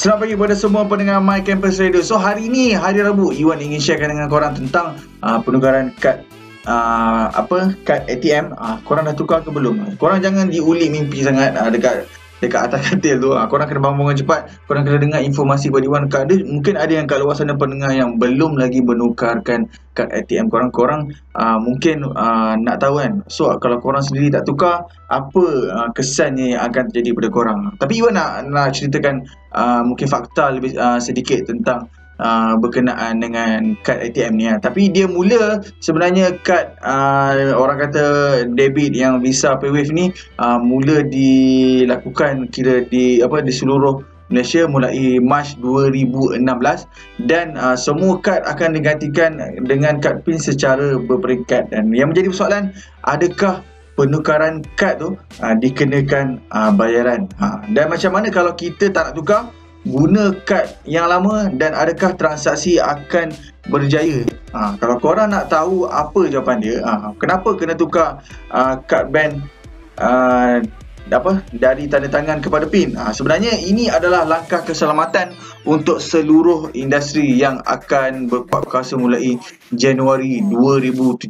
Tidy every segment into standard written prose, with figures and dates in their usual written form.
Selamat pagi kepada semua pendengar My Campus Radio. So hari ni, hari Rabu, Iwan ingin sharekan dengan korang tentang penukaran kad kad ATM. Korang dah tukar ke belum? Korang jangan diulik mimpi sangat dekat atas katil tu. Korang kena bangun cepat. Korang kena dengar informasi pada Iwan. Mungkin ada yang kat luar sana pendengar yang belum lagi menukarkan kad ATM korang mungkin nak tahu kan. So kalau korang sendiri tak tukar, apa kesannya yang akan terjadi pada korang. Tapi Iwan nak ceritakan mungkin fakta lebih sedikit tentang berkenaan dengan kad ATM ni. Tapi dia mula sebenarnya kad orang kata debit yang Visa PayWave ni mula dilakukan di seluruh Malaysia mulai Mac 2016 dan semua kad akan digantikan dengan kad PIN secara berperingkat. Dan yang menjadi persoalan, adakah penukaran kad tu dikenakan bayaran? Dan macam mana kalau kita tak nak tukar, guna kad yang lama, dan adakah transaksi akan berjaya? Kalau korang nak tahu apa jawapan dia, kenapa kena tukar kad bank dari tanda tangan kepada PIN. Sebenarnya ini adalah langkah keselamatan untuk seluruh industri yang akan berkuat kuasa mulai Januari 2017.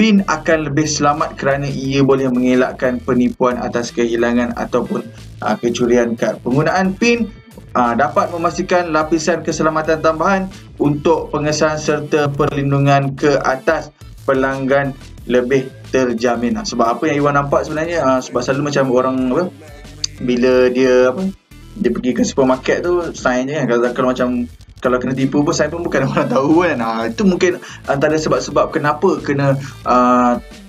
PIN akan lebih selamat kerana ia boleh mengelakkan penipuan atas kehilangan ataupun kecurian kad. Penggunaan PIN dapat memastikan lapisan keselamatan tambahan untuk pengesahan serta perlindungan ke atas pelanggan lebih terjamin. Sebab apa yang Iwan nampak sebenarnya, sebab selalu macam orang bila dia pergi ke supermarket tu, sign je kan. Kalau macam kalau kena tipu pun sign pun bukan orang tahu kan. Itu mungkin antara sebab-sebab kenapa kena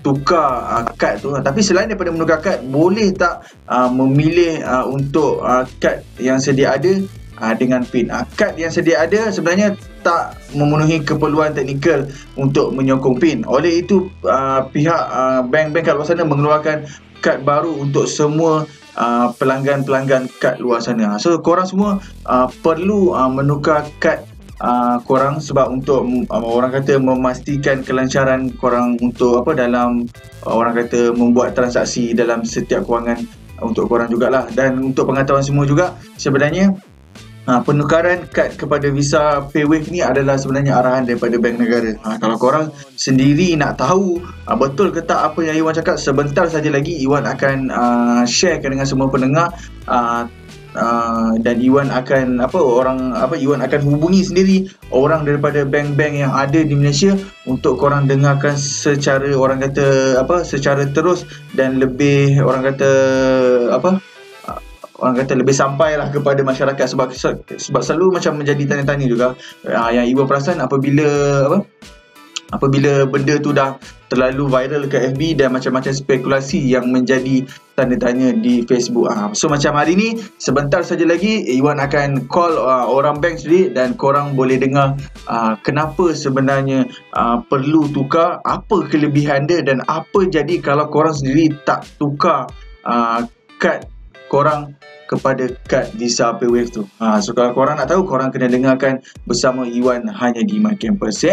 tukar kad tu. Tapi selain daripada menukar kad, boleh tak memilih untuk kad yang sedia ada dengan PIN. Kad yang sedia ada sebenarnya tak memenuhi keperluan teknikal untuk menyokong PIN. Oleh itu pihak bank-bank kat luar sana mengeluarkan kad baru untuk semua pelanggan-pelanggan kad luar sana. So korang semua perlu menukar kad korang sebab untuk orang kata memastikan kelancaran korang untuk dalam orang kata membuat transaksi dalam setiap kewangan untuk korang jugalah. Dan untuk pengetahuan semua juga, sebenarnya penukaran kad kepada Visa PayWave ni adalah sebenarnya arahan daripada Bank Negara. Kalau korang sendiri nak tahu betul ke tak apa yang Iwan cakap, sebentar saja lagi Iwan akan sharekan dengan semua pendengar, dan Iwan akan Iwan akan hubungi sendiri orang daripada bank-bank yang ada di Malaysia untuk korang dengarkan secara secara terus dan lebih orang kata lebih sampailah kepada masyarakat. Sebab selalu macam menjadi tanya-tanya juga yang Iwan perasan apabila benda tu dah terlalu viral ke FB dan macam-macam spekulasi yang menjadi tanda tanya di Facebook. So macam hari ni, sebentar saja lagi Iwan akan call orang bank sendiri dan korang boleh dengar kenapa sebenarnya perlu tukar, apa kelebihan dia dan apa jadi kalau korang sendiri tak tukar kad korang kepada kad Visa PayWave tu. So kalau korang nak tahu, korang kena dengarkan bersama Iwan hanya di My Campus.